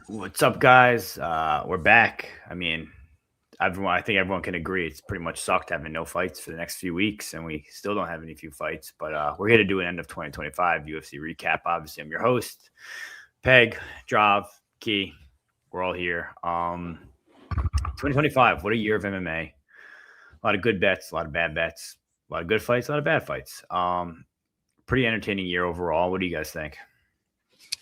What's up, guys? We're back. I think everyone can agree it's pretty much sucked having no fights for the next few weeks, and we still don't have any few fights. But we're here to do an end of 2025 UFC recap. Obviously, I'm your host, Peg, Drav, Key. We're all here. 2025. What a year of MMA. A lot of good bets, a lot of bad bets, a lot of good fights, a lot of bad fights. Pretty entertaining year overall. What do you guys think?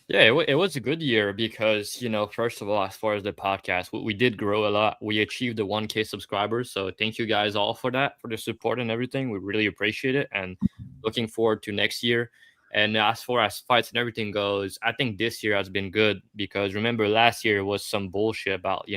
Yeah, it was a good year because, first of all, as far as the podcast, we did grow a lot. We achieved the 1K subscribers. So thank you guys all for that, for the support and everything. We really appreciate it. And looking forward to next year. And as far as fights and everything goes, I think this year has been good because remember last year was some bullshit about,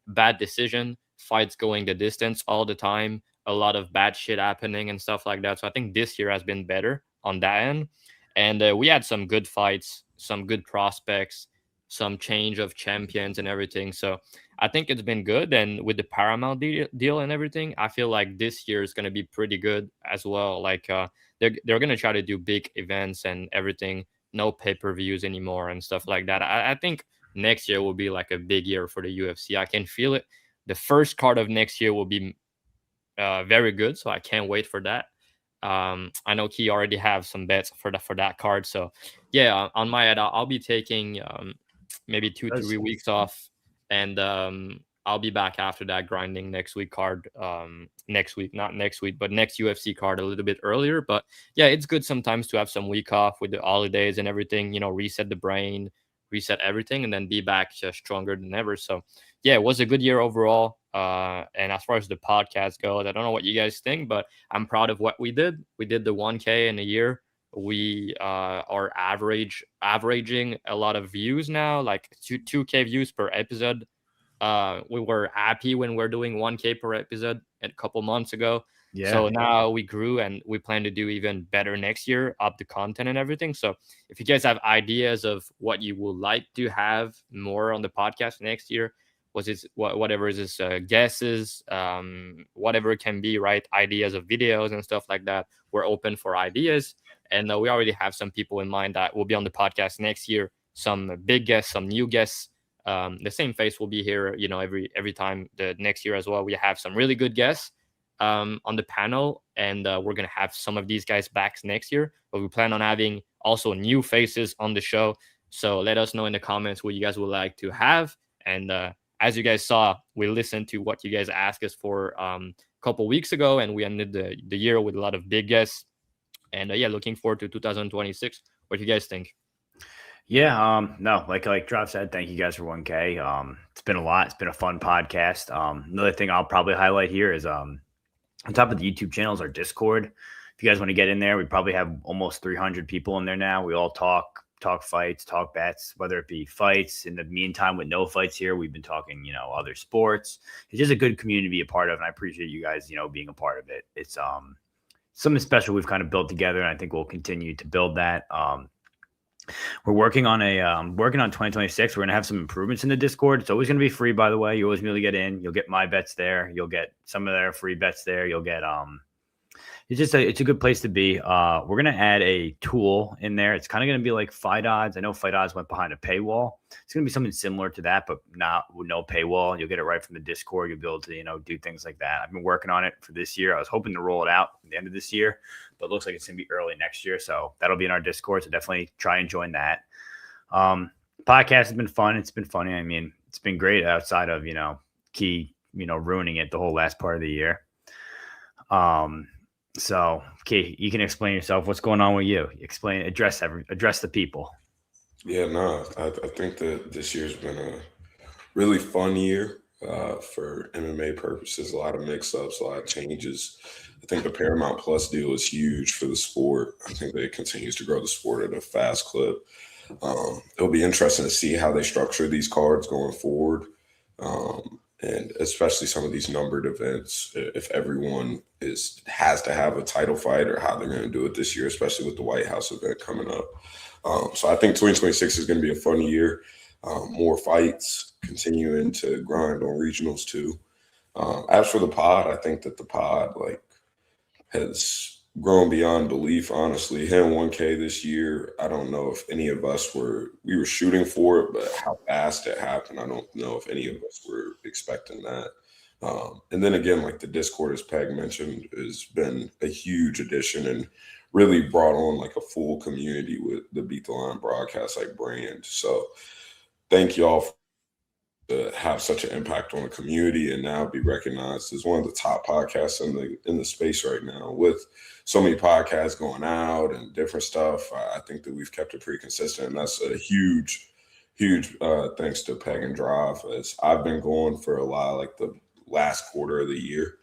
bad decision, fights going the distance all the time, a lot of bad shit happening and stuff like that. So I think this year has been better on that end. And we had some good fights, some good prospects, some change of champions and everything. So I think it's been good. And with the Paramount deal and everything, I feel like this year is going to be pretty good as well. Like they're going to try to do big events and everything, no pay-per-views anymore and stuff like that. I think next year will be like a big year for the UFC. I can feel it. The first card of next year will be very good. So I can't wait for that. I know Key already have some bets for that card. So yeah, on my end, I'll be taking maybe 2-3 weeks off, and I'll be back after that grinding next week card. Not next week, but next UFC card a little bit earlier. But yeah, it's good sometimes to have some week off with the holidays and everything. Reset the brain, reset everything, and then be back just stronger than ever. So yeah, it was a good year overall. And as far as the podcast goes, I don't know what you guys think, but I'm proud of what we did. We did the 1K in a year. We are averaging a lot of views now, like 2K views per episode. We were happy when we're doing 1K per episode a couple months ago. Yeah. So now we grew and we plan to do even better next year, up the content and everything. So if you guys have ideas of what you would like to have more on the podcast next year, whatever is this guesses, whatever it can be, right? Ideas of videos and stuff like that. We're open for ideas. And we already have some people in mind that will be on the podcast next year. Some big guests, some new guests. The same face will be here, every time the next year as well. We have some really good guests on the panel, and we're going to have some of these guys back next year. But we plan on having also new faces on the show. So let us know in the comments what you guys would like to have. And as you guys saw, we listened to what you guys asked us for a couple weeks ago, and we ended the year with a lot of big guests. And looking forward to 2026. What do you guys think? Yeah, no, like Drav said, thank you guys for 1K. It's been a lot. It's been a fun podcast. Another thing I'll probably highlight here is on top of the YouTube channel is our Discord. If you guys want to get in there, we probably have almost 300 people in there now. We all talk fights, talk bets, whether it be fights. In the meantime, with no fights here, we've been talking, other sports. It's just a good community to be a part of, and I appreciate you guys, being a part of it. It's something special we've kind of built together, and I think we'll continue to build that. We're working on 2026. We're gonna have some improvements in the Discord. It's always gonna be free, by the way. You always be able to get in. You'll get my bets there. You'll get some of their free bets there. You'll get it's a good place to be. We're gonna add a tool in there. It's kind of gonna be like Fight Odds. I know Fight Odds went behind a paywall. It's gonna be something similar to that, but not with no paywall. You'll get it right from the Discord. You'll be able to do things like that. I've been working on it for this year. I was hoping to roll it out at the end of this year, but it looks like it's gonna be early next year. So that'll be in our Discord. So definitely try and join that. Podcast has been fun. It's been funny. I mean, it's been great outside of Key ruining it the whole last part of the year. So, Key, you can explain yourself. What's going on with you? Address the people. Yeah, no, I think that this year's been a really fun year for MMA purposes. A lot of mix-ups, a lot of changes. I think the Paramount Plus deal is huge for the sport. I think that it continues to grow the sport at a fast clip. It'll be interesting to see how they structure these cards going forward. And especially some of these numbered events, if everyone has to have a title fight or how they're going to do it this year, especially with the White House event coming up. So I think 2026 is going to be a fun year. More fights, continuing to grind on regionals too. As for the pod, I think that the pod has grown beyond belief. Honestly, hitting 1K this year, I don't know if any of us we were shooting for it, but how fast it happened, I don't know if any of us were expecting that. And then again, like the Discord, as Peg mentioned, has been a huge addition and really brought on like a full community with the Beat the Line broadcast like brand. So thank y'all to have such an impact on the community and now be recognized as one of the top podcasts in the space right now. With so many podcasts going out and different stuff, I think that we've kept it pretty consistent, and that's a huge thanks to Peg and Drive, as I've been going for a lot like the last quarter of the year,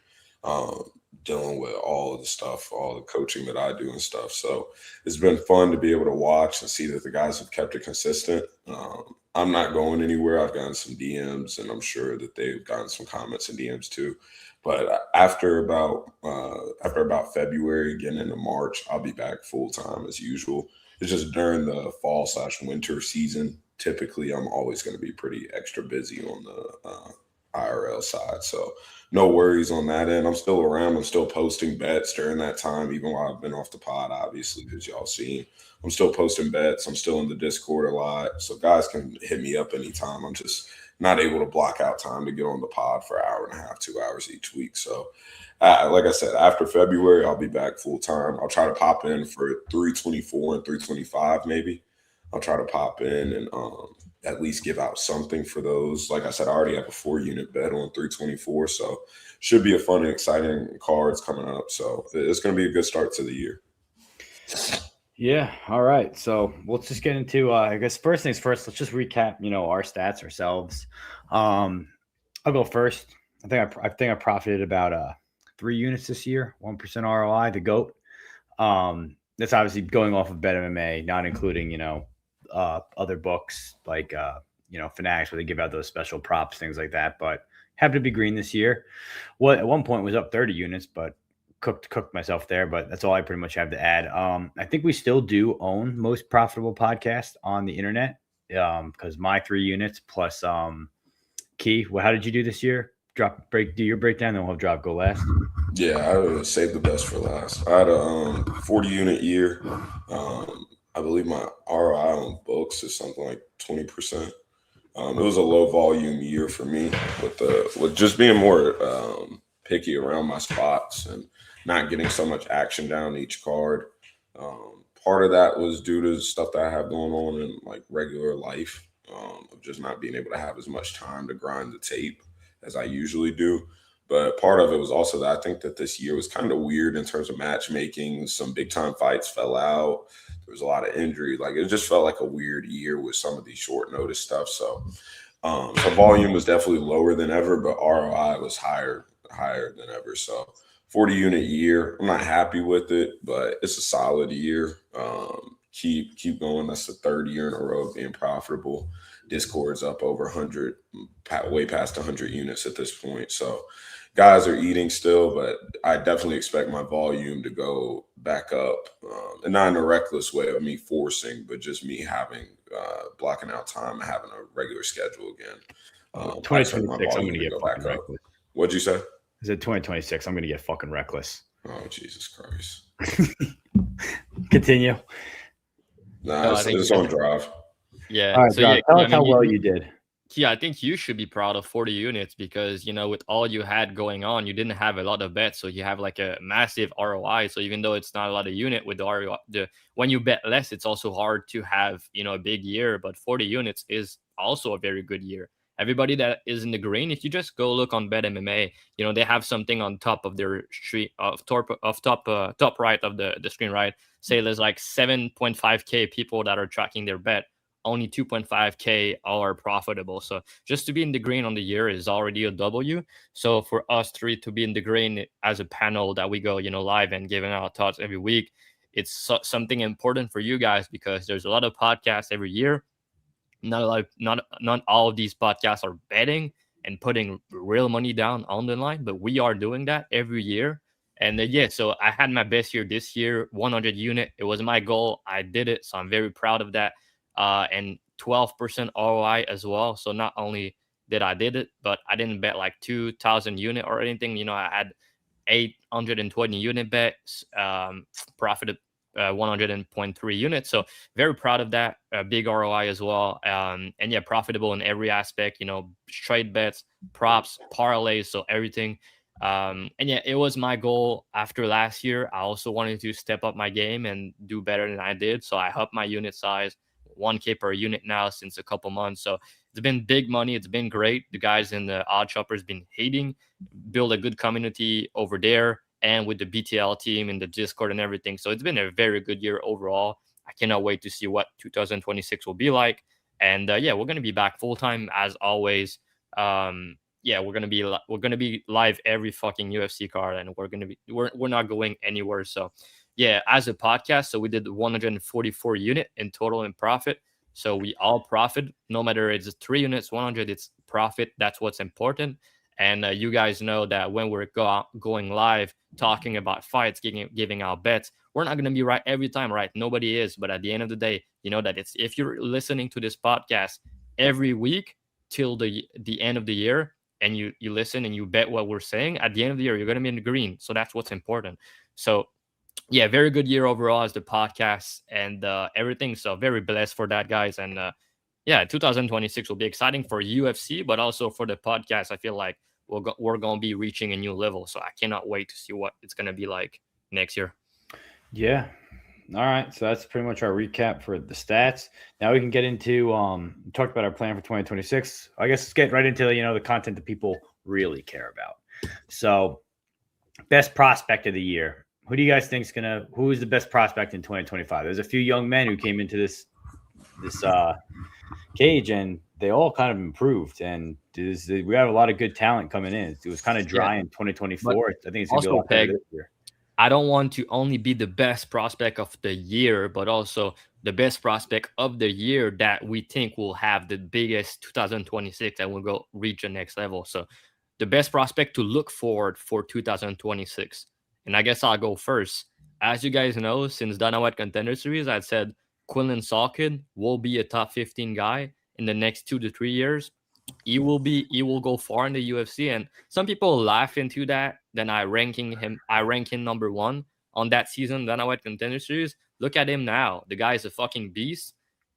dealing with all of the stuff, all the coaching that I do and stuff. So it's been fun to be able to watch and see that the guys have kept it consistent. I'm not going anywhere. I've gotten some DMs, and I'm sure that they've gotten some comments and DMs too. But after about February, getting into March, I'll be back full time as usual. It's just during the fall/winter season. Typically, I'm always going to be pretty extra busy on the IRL side. So no worries on that end. I'm still around. I'm still posting bets during that time, even while I've been off the pod, obviously, because y'all seen. I'm still posting bets. I'm still in the Discord a lot. So guys can hit me up anytime. I'm just not able to block out time to get on the pod for an hour and a half, 2 hours each week. So like I said, after February, I'll be back full time. I'll try to pop in for 324 and 325 maybe. I'll try to pop in and at least give out something for those. Like I said, I already have a 4-unit bet on 324. So should be a fun and exciting cards coming up. So it's going to be a good start to the year. Yeah. All right. So let's just get into, I guess, first things first, let's just recap, our stats ourselves. I'll go first. I think I profited about 3 units this year, 1% ROI, the GOAT. That's obviously going off of BetMMA, not including, other books like, Fanatics, where they give out those special props, things like that. But happy to be green this year. Well, at one point was up 30 units, but cooked myself there, but that's all I pretty much have to add. I think we still do own most profitable podcast on the internet, because my 3 units plus Key. Well, how did you do this year? Do your breakdown, then we'll have Drop go last. Yeah, I would save the best for last. I had a 40-unit year. I believe my ROI on books is something like 20%. It was a low volume year for me with just being more picky around my spots and not getting so much action down each card. Part of that was due to stuff that I have going on in like regular life, of just not being able to have as much time to grind the tape as I usually do. But part of it was also that I think that this year was kind of weird in terms of matchmaking. Some big time fights fell out. There was a lot of injury. Like it just felt like a weird year with some of these short notice stuff. So volume was definitely lower than ever, but ROI was higher than ever. So 40-unit year. I'm not happy with it, but it's a solid year. Keep going. That's the 3rd year in a row of being profitable. Discord's up over 100, way past 100 units at this point. So guys are eating still, but I definitely expect my volume to go back up, and not in a reckless way of me forcing, but just me having blocking out time and having a regular schedule again. 2026, I'm going to get fucking reckless. What'd you say? I said 2026, I'm going to get fucking reckless. Oh, Jesus Christ. Continue. Nah, it's on Drive. Yeah. All right, so Drive, yeah, tell us how well you did. Yeah, I think you should be proud of 40 units because, with all you had going on, you didn't have a lot of bets. So you have like a massive ROI. So even though it's not a lot of unit with the ROI, when you bet less, it's also hard to have, a big year. But 40 units is also a very good year. Everybody that is in the green, if you just go look on BetMMA, they have something on top of their street top right of the screen, right? Say there's like 7.5K people that are tracking their bet. Only 2.5K are profitable. So just to be in the green on the year is already a W. So for us 3 to be in the green as a panel that we go, live and giving our thoughts every week, it's something important for you guys because there's a lot of podcasts every year. Not all of these podcasts are betting, and putting real money down on the line, but we are doing that every year. And yeah, so I had my best year this year, 100 unit. It was my goal. I did it, so I'm very proud of that. And 12% ROI as well. So not only did I did it, but I didn't bet like 2,000 unit or anything. I had 820 unit bets, profited 100.3 units. So very proud of that. Big ROI as well. And yeah, profitable in every aspect, straight bets, props, parlays, so everything. And yeah, it was my goal after last year. I also wanted to step up my game and do better than I did. So I upped my unit size, 1K per unit now since a couple months. So it's been big money. It's been great. The guys in the Odd Shoppers been hating, build a good community over there and with the BTL team in the Discord and everything. So it's been a very good year overall. I cannot wait to see what 2026 will be like. And yeah, we're gonna be back full time as always. Yeah, we're gonna be live every fucking UFC card, and we're not going anywhere. So yeah, as a podcast, so we did 144 unit in total in profit. So we all profit, no matter it's 3 units, 100, it's profit. That's what's important. And you guys know that when we're going live, talking about fights, giving out bets, we're not going to be right every time, right? Nobody is. But at the end of the day, you know that if you're listening to this podcast every week till the end of the year, and you listen and you bet what we're saying, at the end of the year, you're going to be in the green. So that's what's important. So yeah, very good year overall as the podcast and everything. So very blessed for that, guys. And yeah, 2026 will be exciting for UFC, but also for the podcast. I feel like we're going to be reaching a new level. So I cannot wait to see what it's going to be like next year. Yeah. All right. So that's pretty much our recap for the stats. Now we can get into we talked about our plan for 2026. I guess let's get right into the content that people really care about. So best prospect of the year. Who do you guys think who is the best prospect in 2025? There's a few young men who came into this cage and they all kind of improved, and we have a lot of good talent coming in. It was kind of dry in 2024. But I think it's going to be a lot better this year. I don't want to only be the best prospect of the year, but also the best prospect of the year that we think will have the biggest 2026 and will go reach the next level. So the best prospect to look forward for 2026. And I guess I'll go first. As you guys know, since Dana White Contender Series, I said Quinlan Salkin will be a top 15 guy in the next 2 to 3 years. He will go far in the UFC, and some people laugh into that. Then I rank him number 1 on that season, Dana White Contender Series. Look at him now. The guy is a fucking beast.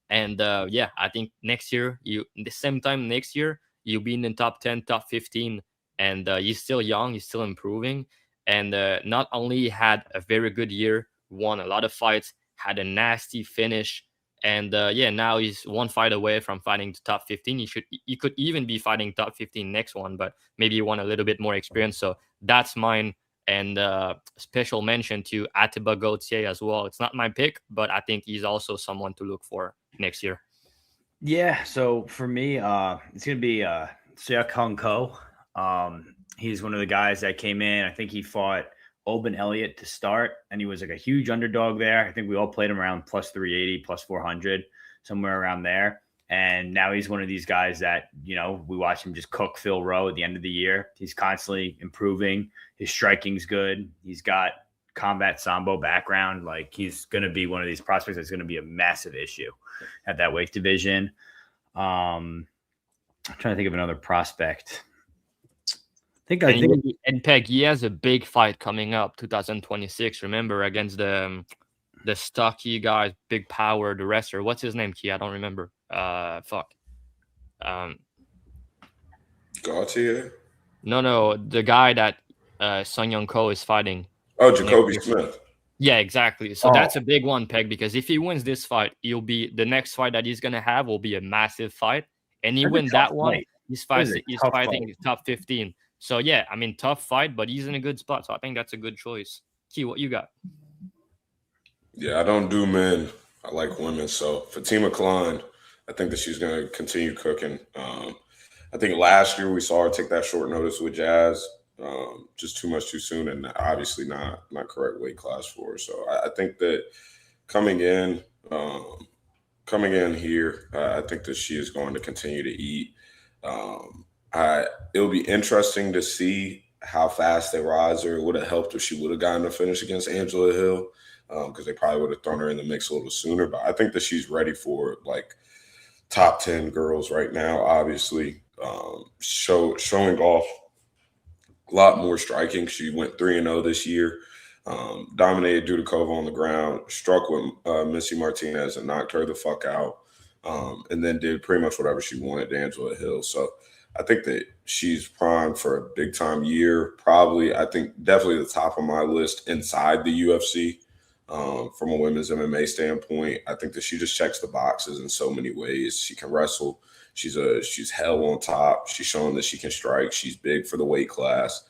And yeah, I think next year, the same time next year, you'll be in the top 10, top 15. And he's still young, he's still improving. And not only had a very good year, won a lot of fights, had a nasty finish. And yeah, now he's one fight away from fighting the top 15. He could even be fighting top 15 next one, but maybe he want a little bit more experience. So that's mine. And special mention to Atiba Gauthier as well. It's not my pick, but I think he's also someone to look for next year. Yeah. So for me, it's going to be Seok Hong Ko. He's one of the guys that came in. I think he fought Oban Elliott to start, and he was like a huge underdog there. I think we all played him around plus 380, plus 400, somewhere around there. And now he's one of these guys that, we watch him just cook Phil Rowe at the end of the year. He's constantly improving. His striking's good. He's got combat sambo background. Like, he's going to be one of these prospects that's going to be a massive issue at that weight division. I'm trying to think of another prospect. And Peg, he has a big fight coming up 2026. Remember, against the stocky guy, big power, the wrestler. What's his name, Key? I don't remember. Gauthier? No, the guy that Sung Young Ko is fighting. Oh, Jacoby Smith. Yeah, exactly. So that's a big one, Peg, because if he wins this fight, the next fight that he's gonna have will be a massive fight, and he wins that one. He's fighting top 15. So yeah, I mean, tough fight, but he's in a good spot. So I think that's a good choice. Key, what you got? Yeah, I don't do men. I like women. So Fatima Klein, I think that she's going to continue cooking. I think last year we saw her take that short notice with Jazz, just too much too soon, and obviously not correct weight class for her. So I think that coming in here, I think that she is going to continue to eat. It'll be interesting to see how fast they rise her. It would have helped if she would have gotten a finish against Angela Hill, because they probably would have thrown her in the mix a little sooner. But I think that she's ready for like top 10 girls right now, obviously. Showing off a lot more striking. She went 3-0 this year. Dominated Dudikova on the ground, struck with Missy Martinez and knocked her the fuck out, and then did pretty much whatever she wanted to Angela Hill. So I think that she's primed for a big time year. Probably, I think definitely the top of my list inside the UFC. From a women's MMA standpoint, I think that she just checks the boxes in so many ways. She can wrestle. She's hell on top. She's showing that she can strike. She's big for the weight class.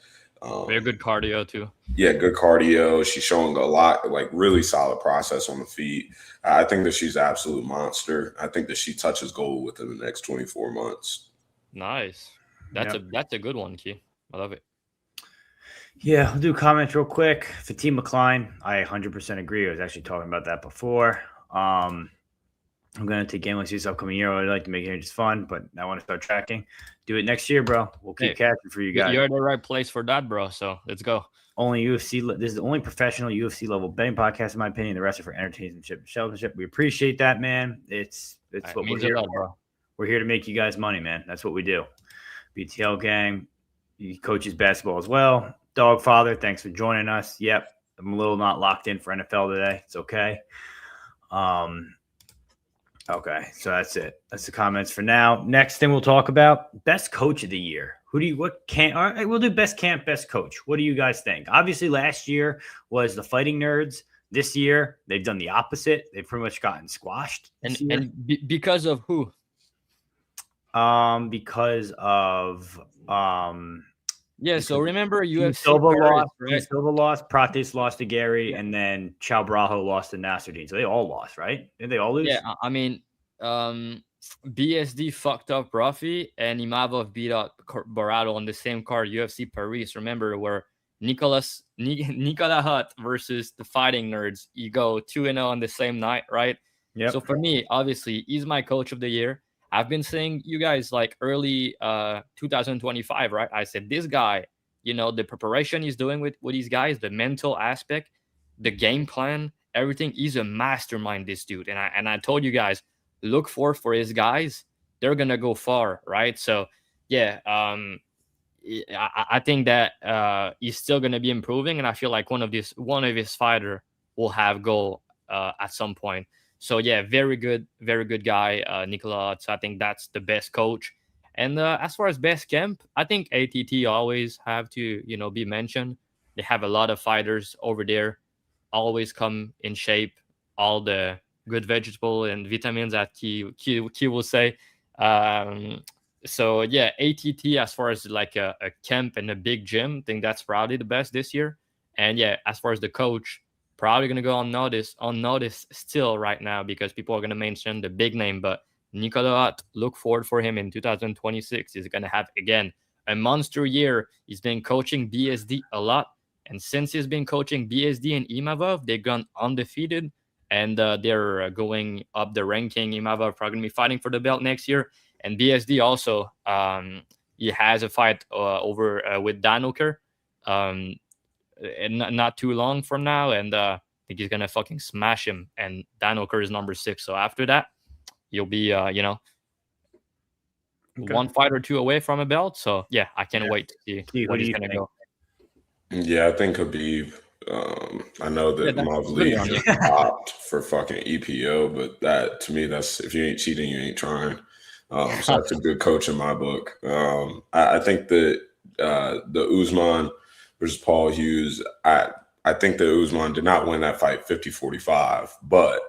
Very good cardio too. Yeah, good cardio. She's showing a lot, like really solid process on the feet. I think that she's an absolute monster. I think that she touches gold within the next 24 months. Nice. That's a good one, Key. I love it. Yeah, I'll do comments real quick. Fatima Klein, I 100% agree. I was actually talking about that before. I'm going to take game like this upcoming year. I'd like to make it just fun, but I want to start tracking. Do it next year, bro. We'll keep catching for you guys. You're in the right place for that, bro. So let's go. Only UFC. This is the only professional UFC level betting podcast, in my opinion. The rest are for entertainment and showmanship. We appreciate that, man. It's what we're here for. Bro. We're here to make you guys money, man. That's what we do. BTL Gang. He coaches basketball as well. Dog Father, thanks for joining us. Yep, I'm a little not locked in for NFL today. It's okay. Okay, so that's it. That's the comments for now. Next thing we'll talk about, best coach of the year. All right, we'll do best camp, best coach. What do you guys think? Obviously, last year was the Fighting Nerds. This year, they've done the opposite. They've pretty much gotten squashed. Because of who? Because of yeah, so remember UFC Silva lost, Pratis lost to Gary, and then Chao Brajo lost to Nasruddin. So they all lost, right? Did they all lose? Yeah, I mean, BSD fucked up Rafi, and Imavov beat up Barato on the same card, UFC Paris. Remember where Nicola Hutt versus the Fighting Nerds. You go 2-0 on the same night, right? Yeah. So for me, obviously, he's my coach of the year. I've been saying you guys like early 2025, right? I said this guy, the preparation he's doing with these guys, the mental aspect, the game plan, everything. He's a mastermind, this dude. And I told you guys, look for his guys. They're gonna go far, right? So yeah, I think that he's still gonna be improving, and I feel like one of his fighter will have goal at some point. So yeah, very good guy, Nicola. So I think that's the best coach. And as far as best camp, I think ATT always have to be mentioned. They have a lot of fighters over there, always come in shape, all the good vegetable and vitamins that Key will say. So yeah, ATT as far as like a camp and a big gym, I think that's probably the best this year. And yeah, as far as the coach, probably going to go unnoticed still right now because people are going to mention the big name. But Nicola, look forward for him in 2026. He's going to have, again, a monster year. He's been coaching BSD a lot. And since he's been coaching BSD and Imavov, they've gone undefeated. And they're going up the ranking. Imavov probably going to be fighting for the belt next year. And BSD also, he has a fight over with Danoker. And not too long from now, and I think he's gonna fucking smash him. And Danoker is number 6, so after that, you'll be one fight or two away from a belt. So yeah, I can't wait to see what he's gonna go. Yeah, I think Khabib. I know that Mavli just opted for fucking EPO, but that to me, that's if you ain't cheating, you ain't trying. So that's a good coach in my book. I think that the Usman versus Paul Hughes, I think that Usman did not win that fight 50-45, but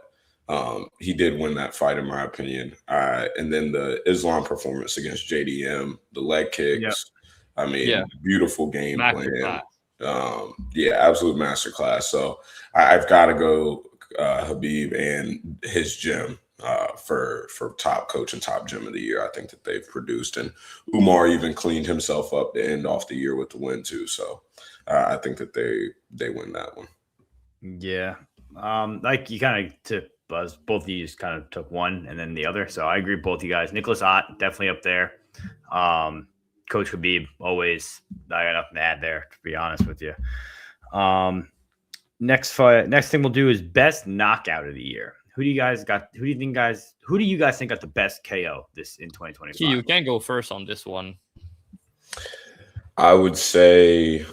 he did win that fight in my opinion. And then the Islam performance against JDM, the leg kicks, beautiful game plan. Absolute masterclass. So I've got to go Khabib and his gym for top coach and top gym of the year. I think that they've produced, and Umar even cleaned himself up to end off the year with the win too. So I think that they win that one. Yeah. Like you kind of took both of you kind of took one and then the other. So I agree with both you guys. Nicholas Ott, definitely up there. Coach Khabib, always, I got nothing to add there, to be honest with you. Next thing we'll do is best knockout of the year. Who do you guys think got the best KO this in 2025? You can go first on this one. I would say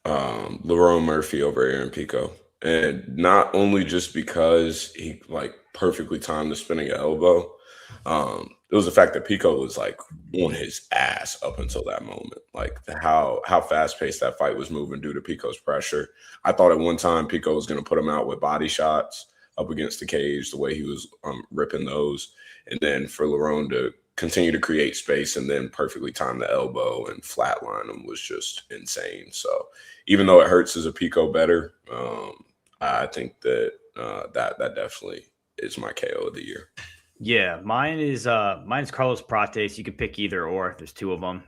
Lerone Murphy over Aaron Pico. And not only just because he like perfectly timed the spinning elbow, it was the fact that Pico was like on his ass up until that moment. Like how fast paced that fight was moving due to Pico's pressure. I thought at one time Pico was going to put him out with body shots up against the cage, the way he was ripping those, and then for Lerone to continue to create space and then perfectly time the elbow and flatline him was just insane. So even though it hurts as a Pico better, I think that that definitely is my KO of the year. Yeah, mine's Carlos Prates. You could pick either or. There's two of them,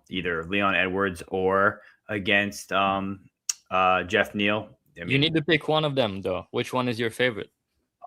either Leon Edwards or against Jeff Neal. I mean, you need to pick one of them, though. Which one is your favorite?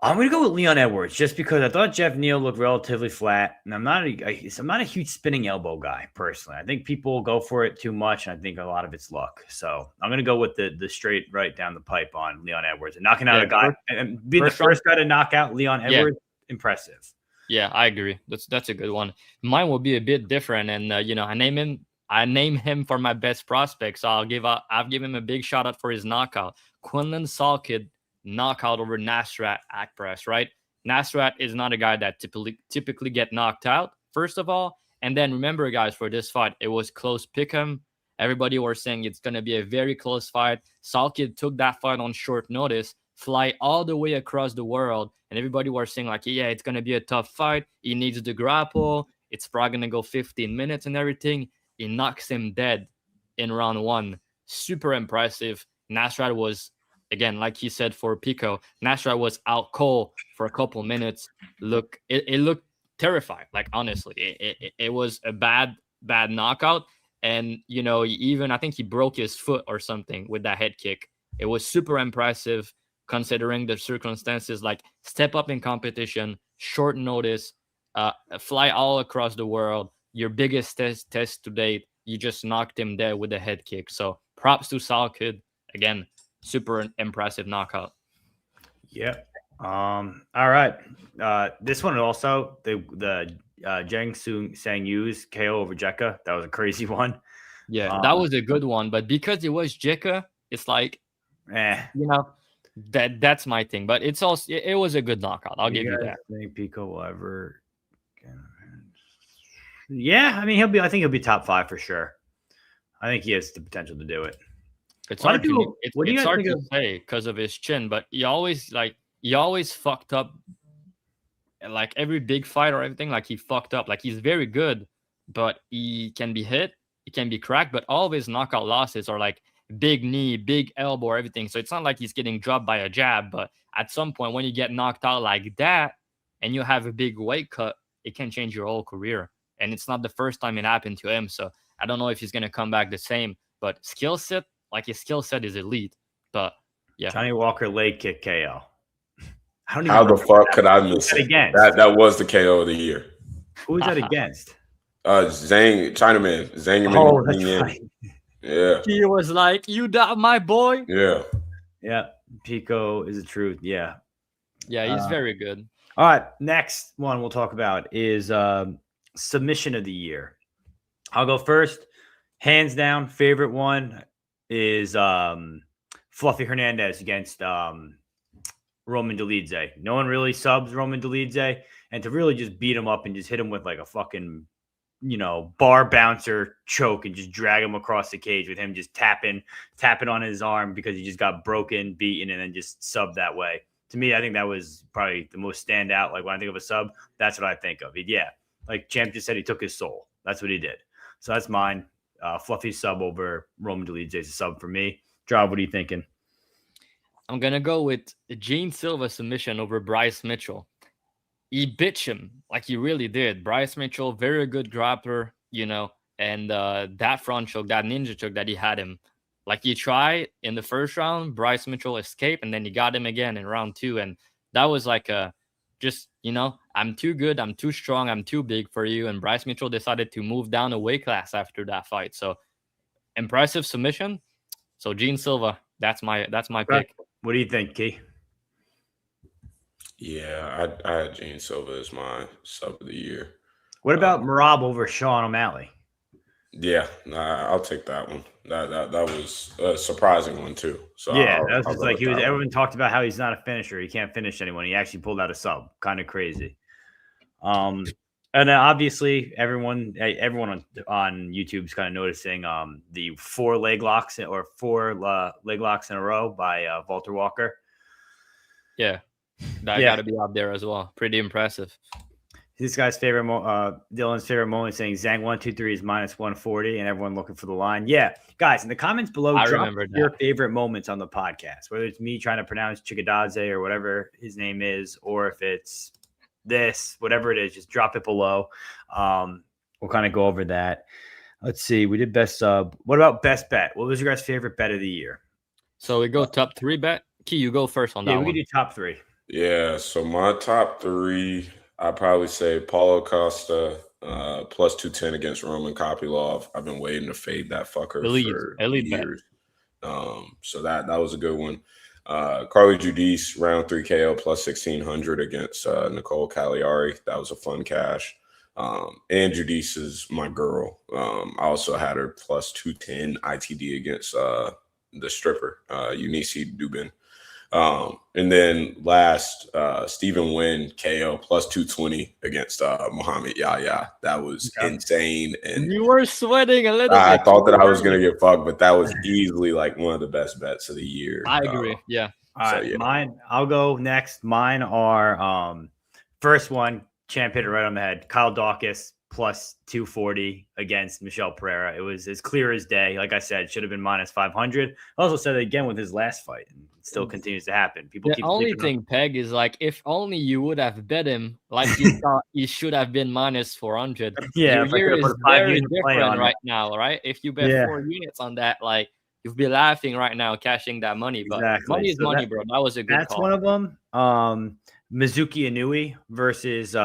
I'm going to go with Leon Edwards just because I thought Jeff Neal looked relatively flat, and I'm not a huge spinning elbow guy personally. I think people go for it too much, and I think a lot of it's luck. So I'm going to go with the straight right down the pipe on Leon Edwards and knocking out a guy and being the first guy to knock out Leon Edwards. Impressive. Yeah, I agree. That's a good one. Mine will be a bit different, and I name him for my best prospect. So I'll give him a big shout out for his knockout. Quinlan Salkid knockout over Nasrat Akpras, right? Nasrat is not a guy that typically get knocked out, first of all. And then remember, guys, for this fight, it was close pick'em. Everybody was saying it's going to be a very close fight. Salkid took that fight on short notice, fly all the way across the world. And everybody was saying like, yeah, it's going to be a tough fight. He needs to grapple. It's probably going to go 15 minutes and everything. He knocks him dead in round one. Super impressive. Nasrat was, again, like he said for Pico, Nasrat was out cold for a couple minutes. Look, it looked terrifying. Like, honestly, it was a bad knockout. And, even I think he broke his foot or something with that head kick. It was super impressive considering the circumstances, like step up in competition, short notice, fly all across the world. Your biggest test to date, you just knocked him dead with a head kick. So props to Salkid. Again, super impressive knockout. Yeah. All right. This one also, the Jang Sang Yu's KO over Jekka. That was a crazy one. Yeah, that was a good one. But because it was Jekka, it's like, that's my thing. But it was a good knockout. I'll give you that. Think Pico will ever? Yeah, I mean I think he'll be top 5 for sure. I think he has the potential to do it. It's hard to say because of his chin, but he always fucked up. Like every big fight or everything, like he fucked up. Like he's very good, but he can be hit, he can be cracked. But all of his knockout losses are like big knee, big elbow, everything. So it's not like he's getting dropped by a jab. But at some point, when you get knocked out like that, and you have a big weight cut, it can change your whole career. And it's not the first time it happened to him. So I don't know if he's gonna come back the same. But skill set. Like his skill set is elite, but yeah. Johnny Walker leg kick KO. How the fuck could I miss it? That was the KO of the year. Who was that against? Chinaman. Zhang. Oh, that's right. Yeah. He was like, "You doubt my boy." Yeah. Yeah. Pico is the truth. Yeah. Yeah, he's very good. All right. Next one we'll talk about is submission of the year. I'll go first. Hands down, favorite one is Fluffy Hernandez against Roman Dolidze. No one really subs Roman Dolidze, and to really just beat him up and just hit him with like a fucking, bar bouncer choke and just drag him across the cage with him just tapping on his arm because he just got broken, beaten, and then just sub that way. To me, I think that was probably the most standout. Like when I think of a sub, that's what I think of. Like Champ just said, he took his soul. That's what he did. So that's mine. Fluffy sub over Roman Dolidze is a sub for me. Job, what are you thinking? I'm going to go with Gene Silva submission over Bryce Mitchell. He bitched him like he really did. Bryce Mitchell, very good grappler, and that front choke, that ninja choke that he had him. Like he tried in the first round, Bryce Mitchell escaped, and then he got him again in round 2. And that was like I'm too good, I'm too strong, I'm too big for you. And Bryce Mitchell decided to move down a weight class after that fight. So impressive submission. So Gene Silva, that's my pick. What do you think, Key? Yeah, I had Gene Silva as my sub of the year. What about Merab over Sean O'Malley? Yeah, I'll take that one. That was a surprising one too. So yeah, that's just like he was. Everyone talked about how he's not a finisher. He can't finish anyone. He actually pulled out a sub. Kind of crazy. And then obviously everyone on YouTube's kind of noticing the 4 leg locks in a row by Walter Walker. Yeah, that got to be up there as well. Pretty impressive. This guy's favorite, Dylan's favorite moment, saying Zhang 123 is minus 140, and everyone looking for the line. Yeah, guys, in the comments below, drop your favorite moments on the podcast. Whether it's me trying to pronounce Chikadadze or whatever his name is, or if it's this, whatever it is, just drop it below. We'll kind of go over that. Let's see. We did best sub. What about best bet? What was your guys' favorite bet of the year? So we go top 3 bet. Key, you go first on that one. Yeah, we can do top 3. Yeah, so my top 3, I'd probably say Paulo Costa plus 210 against Roman Kopylov. I've been waiting to fade that fucker for years. So that was a good one. Carly Judice, round 3 KO plus 1,600 against Nicole Cagliari. That was a fun cash. And Judice is my girl. I also had her plus 210 ITD against the stripper, Eunice Dubin. And then last, Stephen Wynn KO plus 220 against Muhammad Yahya. That was insane. And you were sweating a little bit. I thought that I was going to get fucked, but that was easily like one of the best bets of the year. I agree. Yeah. All right. Yeah. Mine, I'll go next. Mine are first one, champ hit it right on the head. Kyle Dawkins plus 240 against Michelle Pereira. It was as clear as day. Like I said, should have been minus 500. I also said it again with his last fight, and it still continues to happen. People the only thing, Peg, is like if only you would have bet him like you thought he should have been minus 400. Yeah, your year is very different right now, right? If you bet 4 units on that, like you'd be laughing right now, cashing that money. But money is money, bro. That was a good call. One of them. Mizuki Inui versus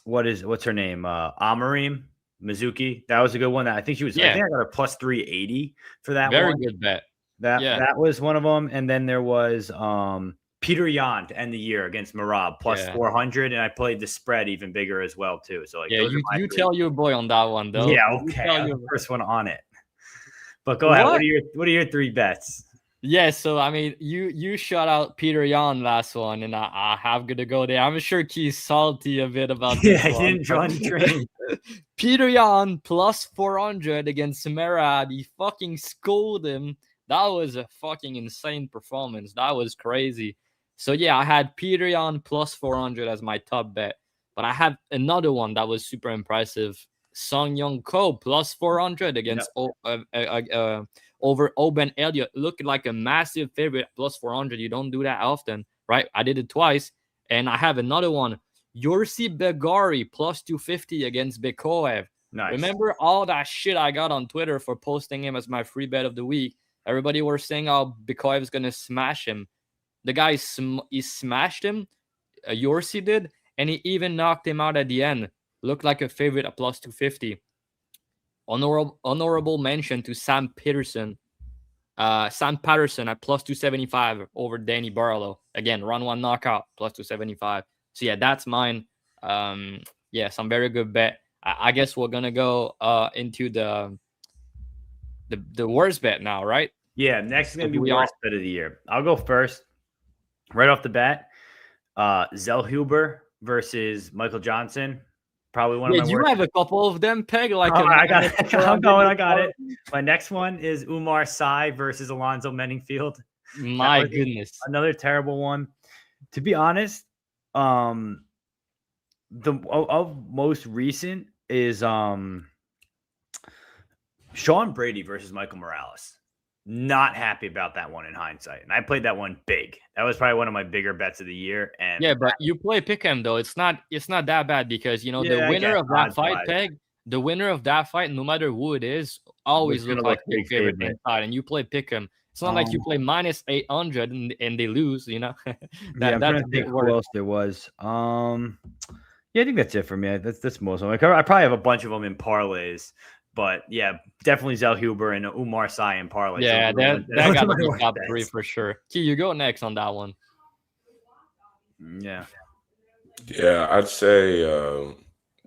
what's her name? Amarim Mizuki. That was a good one. I think she was. I think I got a plus 380 for that. Very good bet. That was one of them. And then there was Peter Yan to end the year against Merab plus 400, and I played the spread even bigger as well too. So like, you tell your boy on that one though. Yeah, okay. I'm the first one on it. But go ahead. What are your 3 bets? Yeah, so I mean, you shut out Peter Yan last one, and I have to go there. I'm sure he's salty a bit about this. Yeah, he didn't draw any trade. Peter Yan plus 400 against Merab. He fucking schooled him. That was a fucking insane performance. That was crazy. So yeah, I had Peter Yan plus 400 as my top bet, but I have another one that was super impressive. Song Young Ko plus 400 against over Oben Elliott. Looked like a massive favorite plus 400. You don't do that often, right? I did it twice. And I have another one. Yorsi Begari plus 250 against Bekoev. Nice. Remember all that shit I got on Twitter for posting him as my free bet of the week? Everybody was saying how Bekoev is going to smash him. The guy, he smashed him. Yorsi did. And he even knocked him out at the end. Looked like a favorite at plus 250. Honorable mention to Sam Patterson at plus 275 over Danny Barlow. Again, round 1 knockout, plus 275. So yeah, that's mine. Some very good bet. I guess we're gonna go into the worst bet now, right? Yeah, next is gonna be worst bet of the year. I'll go first. Right off the bat, Zellhuber versus Michael Johnson. Probably one of my worst. You have a couple of them, Peg. Like I got it. I'm going. I got it. My next one is Umar Sy versus Alonzo Menningfield. My goodness, another terrible one. To be honest, the most recent is Sean Brady versus Michael Morales. Not happy about that one in hindsight. And I played that one big. That was probably one of my bigger bets of the year. And yeah, but you play Pick'em though. It's not that bad because the winner of that fight, Peg, the winner of that fight, no matter who it is, always look like big favorite inside. And you play Pick'em. It's not like you play minus 800 and they lose, you know. I'm That's trying a to big think word. who else there was. Yeah, I think that's it for me. That's most of them. I probably have a bunch of them in parlays, but yeah, definitely Zellhuber and Umar Sy in parlays. Yeah, Those that are got to my be worst top bets. 3 for sure. Key, you go next on that one. Yeah. Yeah, I'd say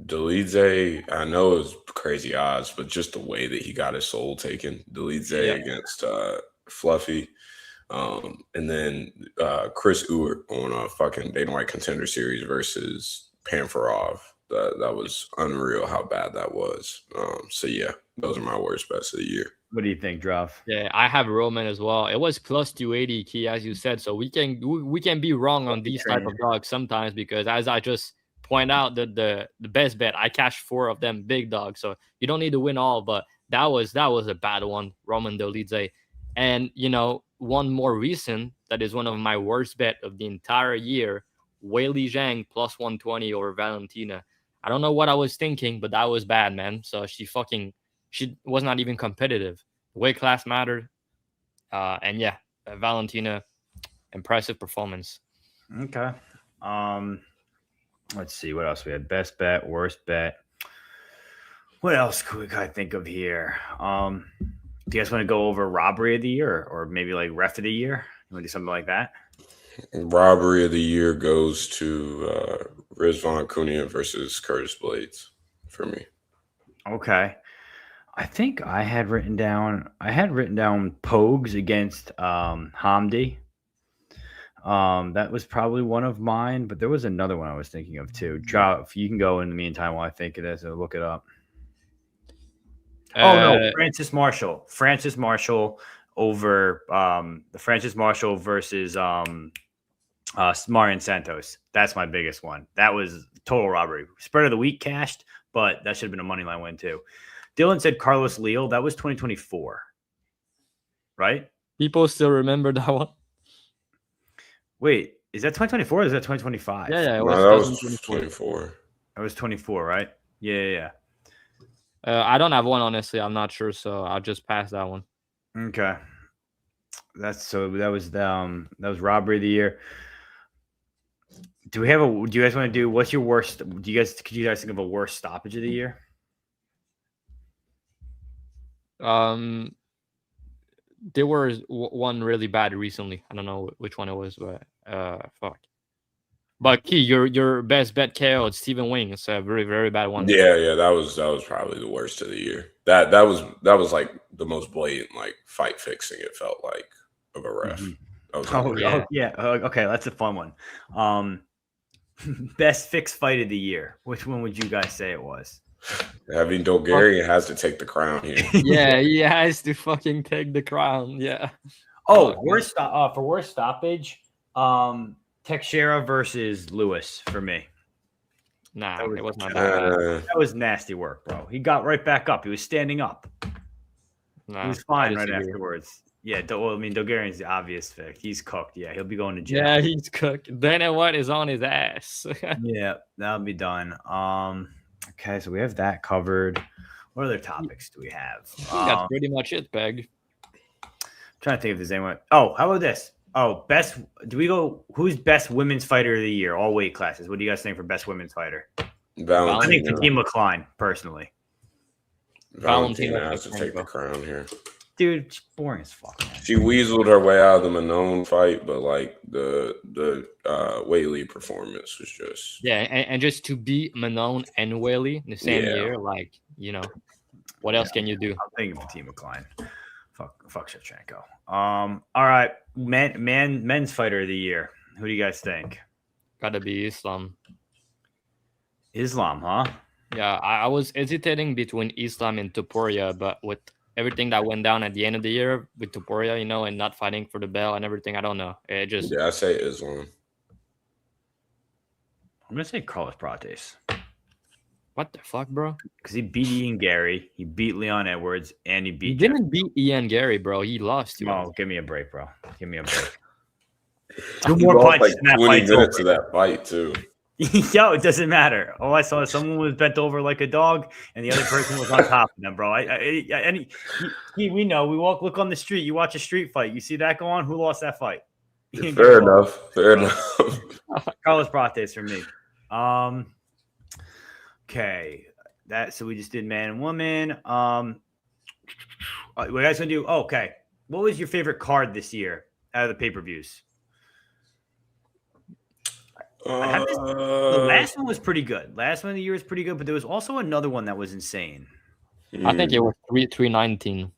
Delize. I know it was crazy odds, but just the way that he got his soul taken. Delize against Fluffy. And then Chris Ewart on a fucking Dana White Contender Series versus Panfarov. That was unreal how bad that was. So yeah, those are my worst bets of the year. What do you think, Drav? Yeah, I have Roman as well. It was plus 280, Key, as you said. So we can be wrong on these type of dogs sometimes, because as I just point out, the best bet, I cashed 4 of them big dogs. So you don't need to win all, but that was a bad one, Roman Dolidze. And one more recent that is one of my worst bet of the entire year, Weili Zhang plus 120 over Valentina. I don't know what I was thinking, but that was bad, man. So she was not even competitive. Weight class mattered. And yeah, Valentina, impressive performance. Okay. Let's see what else we had. Best bet, worst bet. What else could I think of here? Do you guys want to go over robbery of the year or maybe like ref of the year? You want to do something like that? Robbery of the year goes to Rizvan Cunha versus Curtis Blades for me. Okay. I think I had written down Pogues against Hamdi. That was probably one of mine, but there was another one I was thinking of too. If you can go in the meantime while I think of this and look it up. Francis Marshall. Francis Marshall over the Francis Marshall versus Marion Santos. That's my biggest one. That was total robbery. Spread of the week cashed, but that should have been a money line win too. Dylan said Carlos Leal. That was 2024, right? People still remember that one. Wait, is that 2024 or is that 2025? Yeah, that was 24. That was 24, right? Yeah. I don't have one, honestly. I'm not sure, so I'll just pass that one. Okay. That was robbery of the year. Do you guys want to do what's your worst? Could you guys think of a worst stoppage of the year? There was one really bad recently. I don't know which one it was, but fuck. But Key, your best bet KO, it's Stephen Wing. It's a very, very bad one. Yeah, that was probably the worst of the year. That was like the most blatant like fight fixing it felt like of a ref. Mm-hmm. Okay, that's a fun one. Best fixed fight of the year. Which one would you guys say it was? Having Dolgarian has to take the crown here. Yeah, he has to fucking take the crown. Yeah. Worst stoppage. Teixeira versus Lewis for me. Nah, it was not that was nasty work, bro. He got right back up. He was standing up. Nah, he was fine right afterwards. Yeah, Dolgarian's the obvious fix. He's cooked. Yeah, he'll be going to jail. Yeah, he's cooked. Dana White is on his ass. Yeah, that'll be done. Okay, so we have that covered. What other topics do we have? That's pretty much it, Peg. Trying to think if there's anyone. Oh, how about this? Oh, best. Do we go? Who's best women's fighter of the year? All weight classes. What do you guys think for best women's fighter? Valentina. I think Fatima Klein, personally. Valentina has to take the crown here. Dude, she's boring as fuck, man. She weaseled her way out of the Manon fight, but like the Weili performance was just and just to beat Manon and Weili in the same year, like what else can you do? I'm thinking Fatima Klein. Fuck Shevchenko. All right, men's fighter of the year. Who do you guys think? Gotta be Islam. Islam, huh? Yeah, I was hesitating between Islam and Topuria, but with everything that went down at the end of the year with Topuria, and not fighting for the belt and everything, I don't know. I say Islam. I'm gonna say Carlos Prates. What the fuck, bro? Because he beat Ian Gary, he beat Leon Edwards, and he didn't beat Ian Gary, bro. He lost. Oh, give me a break, bro. Give me a break. 2 more fights like in that 20 minutes of that fight too. Yo, it doesn't matter. All I saw is someone was bent over like a dog, and the other person was on top of them, bro. We know. We look on the street. You watch a street fight. You see that go on. Who lost that fight? Fair enough. Fair enough. Carlos Prates for me. Okay, so we just did man and woman. What you guys gonna do? Oh, okay. What was your favorite card this year out of the pay-per-views? The last one was pretty good. Last one of the year was pretty good, but there was also another one that was insane. I think it was 319.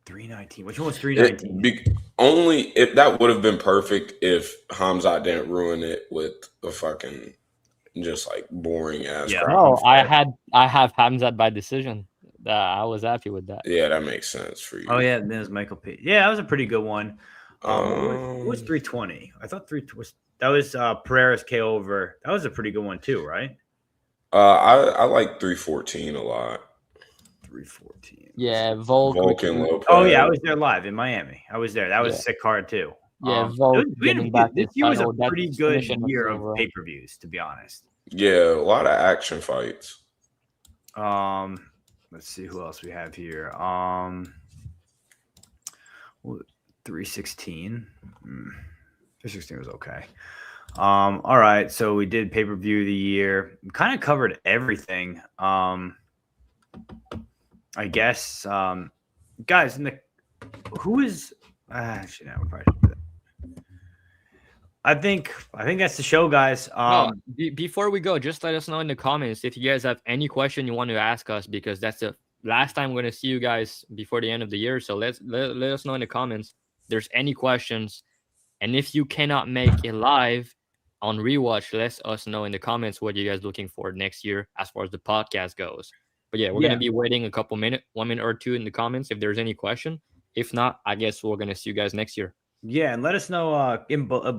319. Which one was 319? Only if that would have been perfect if Hamzat didn't ruin it with the fucking just like boring ass. Yeah. No, I have Hamzat by decision. I was happy with that. Yeah, that makes sense for you. Oh yeah, then there's Michael P. Yeah, that was a pretty good one. What was 320? I thought that was Pereira's KO over. That was a pretty good one too, right? I like 314 a lot. 314. Yeah, Vulcan Lopez. Oh yeah, I was there live in Miami. I was there. That was a sick card too. Yeah, this year was a pretty good year of pay-per-views, to be honest. Yeah, a lot of action fights. Let's see who else we have here. 316. 316 was okay. All right, so we did pay-per-view of the year. We kind of covered everything. I guess guys who is actually no, we're probably should do that. I think that's the show, guys. Before we go, just let us know in the comments if you guys have any question you want to ask us, because that's the last time we're going to see you guys before the end of the year. So let us know in the comments if there's any questions. And if you cannot make it live on rewatch, let us know in the comments what you guys looking for next year as far as the podcast goes. But yeah, we're going to be waiting a couple minutes, 1 minute or two in the comments if there's any question. If not, I guess we're going to see you guys next year. Yeah, and let us know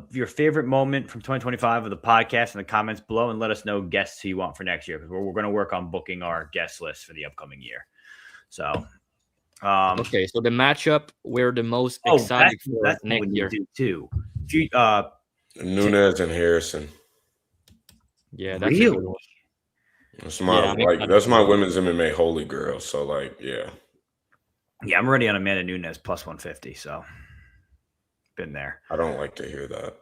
your favorite moment from 2025 of the podcast in the comments below, and let us know guests who you want for next year, because we're going to work on booking our guest list for the upcoming year. So, okay, so the matchup we're the most excited for next year too. Nunes and Harrison. Yeah, that's a good one. That's my women's MMA holy grail. So yeah, I'm already on Amanda Nunes plus 150. So. Been there. I don't like to hear that.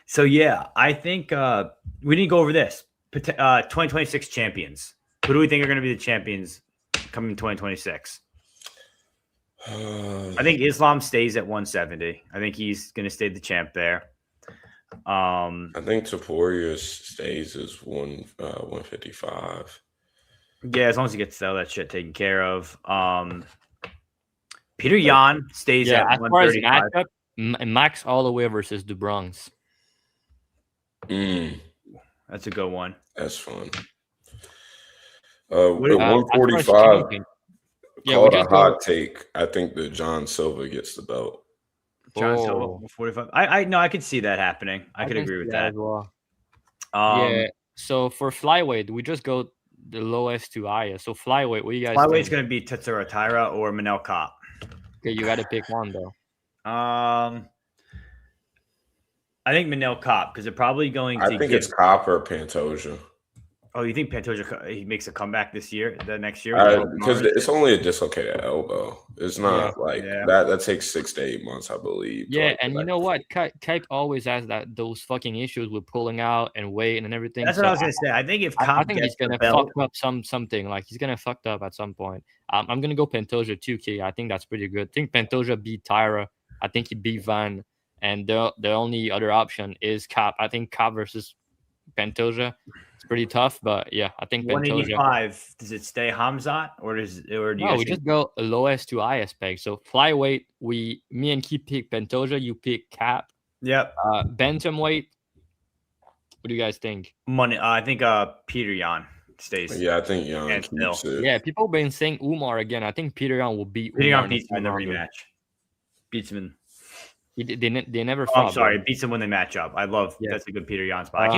So yeah, I think we need to go over this. 2026 champions. Who do we think are going to be the champions coming in 2026? I think Islam stays at 170. I think he's going to stay the champ there. I think Taporia stays as 155. Yeah, as long as he gets all that shit taken care of. Peter Yan stays at 135. As far as matchup, Max Holloway versus the Bronx. That's a good one. That's fun. The 145. Called a hot take. I think that John Silva gets the belt. John Silva 145. I could see that happening. I could agree with that. As well. Yeah. So for flyweight, we just go the lowest to highest. So flyweight, what do you guys? Flyweight's going to be Tetsuro Taira or Manel Kape. Okay, you got to pick one though. I think Manel Kape, because they're probably going to. I think it's Kape or Pantoja. Oh, you think Pantoja he makes a comeback the next year? Because it's only a dislocated elbow. It's not that takes 6 to 8 months, I believe. Yeah, and you know what? Kape always has those fucking issues with pulling out and weight and everything. That's what I was gonna say. I think if Kape I think he's gonna fuck up something. Like he's gonna fuck up at some point. I'm gonna go Pantoja 2K. I think that's pretty good. I think Pantoja beat Tyra. I think he beat Van, and the only other option is Kape. I think Kape versus Pantoja. It's pretty tough, but yeah, I think 185. Does it stay Hamzat or do you? We just go lowest to highest peg. So flyweight, me and Keith pick Pantoja. You pick Kape. Yep. Bantamweight. What do you guys think? I think Peter Yan stays. Yeah, I think Yan keeps it. Yeah, people have been saying Umar again. I think Peter Yan will beat Peter Umar. Yan beats him in the rematch. Beats him in. They never fought. Oh, I'm sorry. Beats him when they match up. That's a good Peter Yan spot. I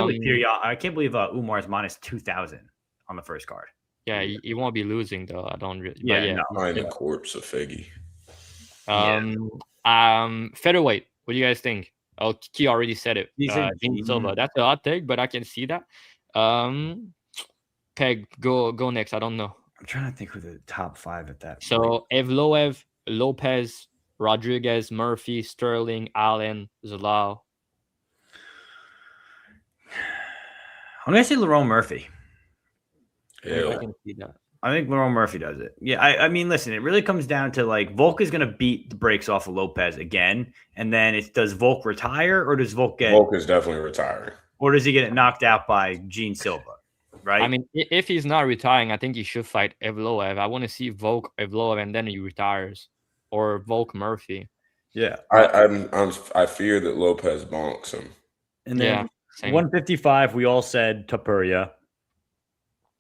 can't believe Umar's minus 2,000 on the first card. Yeah, he won't be losing though. I don't really. Find the corpse of Figgy. Featherweight. What do you guys think? Oh, Key already said it. He said Gene Silva. Gene. That's a hot take, but I can see that. Peg, go next. I don't know. I'm trying to think who the top 5 at that. So Evloev, Lopez, Rodriguez, Murphy, Sterling, Allen, Zalal. I'm gonna say Lerone Murphy. I can see that. I think Lerone Murphy does it. Yeah, I mean, listen, it really comes down to like Volk is going to beat the brakes off of Lopez again, and then does Volk retire or does Volk is definitely retiring, or does he get knocked out by Gene Silva? Right. I mean, if he's not retiring, I think he should fight Evloev. I want to see Volk Evloev and then he retires, or Volk Murphy. Yeah, I fear that Lopez bonks him. And then 155, we all said Topuria.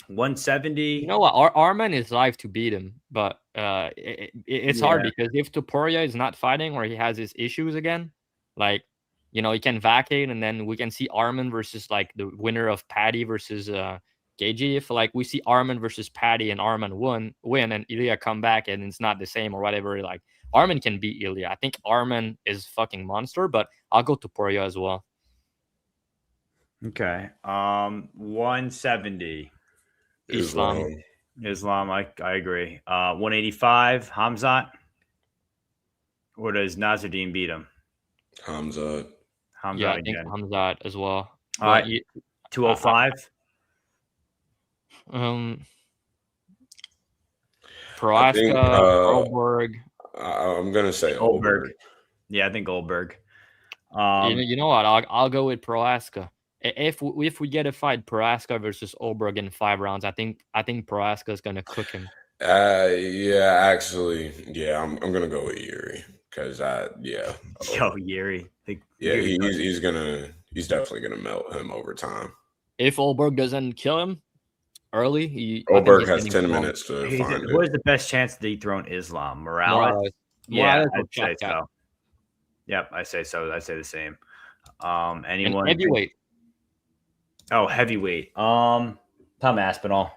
170. You know what? Arman is live to beat him, but it's hard because if Topuria is not fighting or he has his issues again, like, you know, he can vacate and then we can see Arman versus like the winner of Paddy versus Gagey. If like we see Arman versus Paddy and Arman win and Ilya come back and it's not the same or whatever, like Arman can beat Ilya. I think Arman is fucking monster, but I'll go Topuria as well. Okay. 170. Islam, I agree. 185, Hamzat. Or does Nasruddin beat him? Hamzat. Yeah, I think Hamzat as well. All right. 205. Prohaska, Goldberg. I'm gonna say Goldberg. Yeah, I think Goldberg. You know what? I'll go with Prohaska. If we get a fight, Prohaska versus Oberg in 5 rounds, I think Prohaska is gonna cook him. Yeah, actually, yeah, I'm gonna go with Yuri because Yuri. He's definitely gonna melt him over time. If Oberg doesn't kill him early, Oberg has 10 minutes to find it. Who has the best chance to dethrone Islam? Morales? Yeah, I'd say so. Yep, I say so. I say the same. Anyone? And heavyweight. Oh, heavyweight. Tom Aspinall.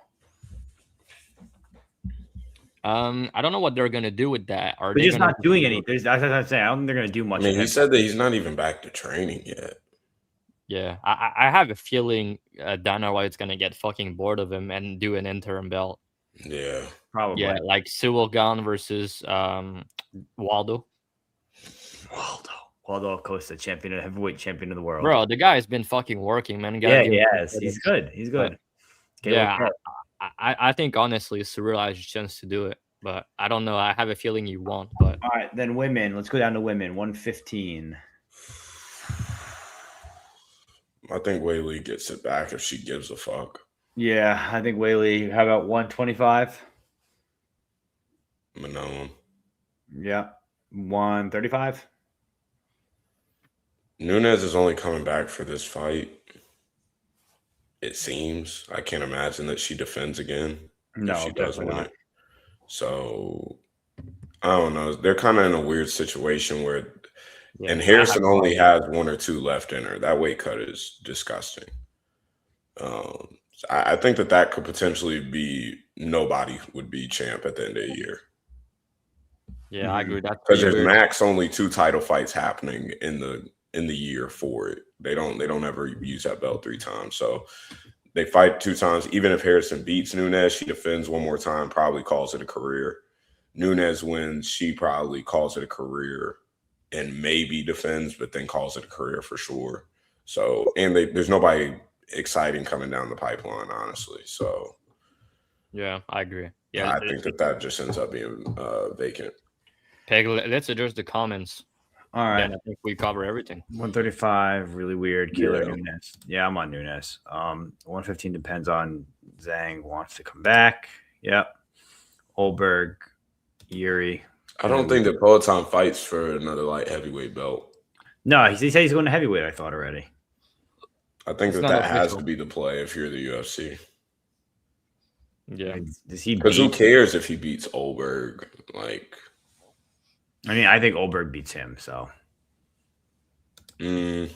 I don't know what they're gonna do with that. They're just not doing anything. That's what I'm saying. I don't think they're gonna do much. I mean, he said that he's not even back to training yet. Yeah, I have a feeling Dana White's gonna get fucking bored of him and do an interim belt. Yeah, probably. Yeah, like Cyril Gane versus Waldo. Waldo Acosta, heavyweight champion of the world. Bro, the guy has been fucking working, man. Yeah, he has. He's good. Yeah, I think honestly, Cyril has a chance to do it, but I don't know. I have a feeling he won't. But all right, then women. Let's go down to women. 115. I think Weili gets it back if she gives a fuck. Yeah, I think Weili. How about 125? Minimum. Yeah, 135. Nunes is only coming back for this fight. It seems. I can't imagine that she defends again. No, if she does win it. So I don't know. They're kind of in a weird situation where, and Harrison only has 1 or 2 left in her. That weight cut is disgusting. I think that could potentially be nobody would be champ at the end of the year. Yeah, I agree. Because there's max only 2 title fights happening in the year for it. They don't ever use that belt 3 times. So they fight 2 times. Even if Harrison beats Nunes, she defends 1 more time, probably calls it a career. Nunes wins, she probably calls it a career and maybe defends, but then calls it a career for sure. So, and there's nobody exciting coming down the pipeline, honestly. So yeah, I agree. Yeah, I think that just ends up being vacant. Peg, let's address the comments. All right. I think we cover everything. 135, really weird. Killer Nunes. Yeah, I'm on Nunes. 115 depends on Zhang wants to come back. Yep. Olberg, Yuri. I don't think that Peloton fights for another light heavyweight belt. No, he said he's going to heavyweight, I thought already. I think that has to be the play if you're the UFC. Yeah. Because who cares if he beats Olberg? Like, I mean, I think Olberg beats him, so. I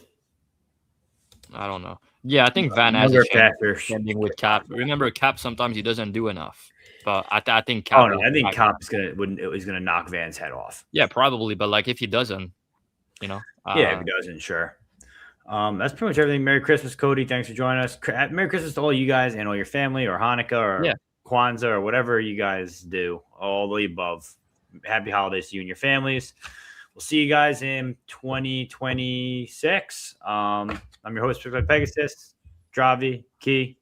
don't know. Yeah, I think Van has a chance standing with Cap. Remember, Cap sometimes he doesn't do enough, but I think Cap. Oh no, I think Cap is gonna knock Van's head off. Yeah, probably, but like if he doesn't, you know, Yeah, if he doesn't, sure. That's pretty much everything. Merry Christmas, Cody. Thanks for joining us. Merry Christmas to all you guys and all your family, or Hanukkah, or Kwanzaa, or whatever you guys do. All the above. Happy holidays to you and your families. We'll see you guys in 2026. I'm your host, Pegasus, Dravi, Key.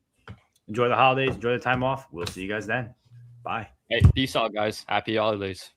Enjoy the holidays. Enjoy the time off. We'll see you guys then. Bye. Hey, peace out, guys. Happy holidays.